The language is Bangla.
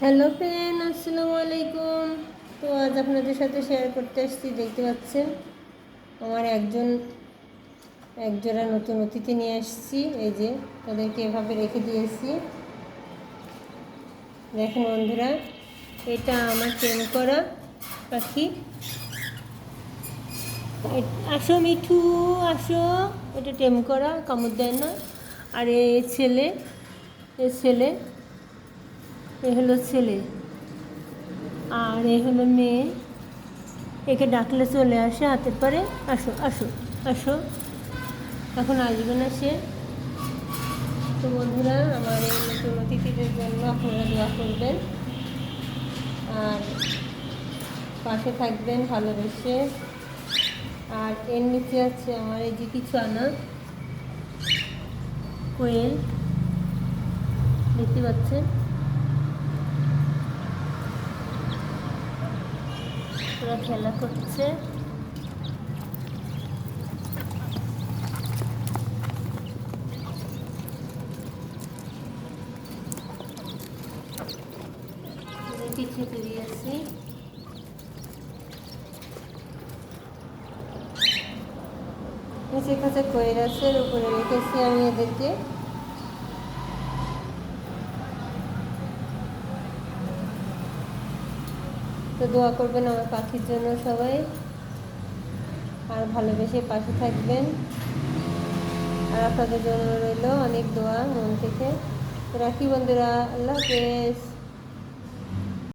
হ্যালো ফ্রেন্ড, আসসালামু আলাইকুম। তো আজ আপনাদের সাথে শেয়ার করতে আসছি। দেখতে পাচ্ছেন আমার একজোড়া নতুন অতিথি নিয়ে আসছি। এই যে তাদেরকে এভাবে রেখে দিয়েছি। দেখেন বন্ধুরা, এটা আমার টেম করা পাখি। আসো মিঠু, আসো। এটা টেম করা, কামড় দেয় না। আর এ ছেলে, এ হলো ছেলে, আর এ হলো মেয়ে। একে ডাকলে চলে আসে হাতের পরে। আসো আসো আসো, এখন আসবে না সে। তো বন্ধুরা, আমার এই নতুন অতিথিদের জন্য আপনারা দোয়া করবেন আর পাশে থাকবেন ভালোবেসে। আর এর নিচে আছে আমার এই যে কিছু আনা কোয়েল, দেখতে পাচ্ছেন। ওরা খেলা করছে। পিঠে তৈরি আছি। নিচে কাছে কোয়েল আছে, উপরে রেখেছি আমি এদেরকে। তো দোয়া করবেন আমার পাখির জন্য সবাই, আর ভালোবেসে পাশে থাকবেন। আর আপনাদের জন্য রইল অনেক দোয়া মন থেকে। রাখি বন্ধুরা, আল্লাহ হাফেজ।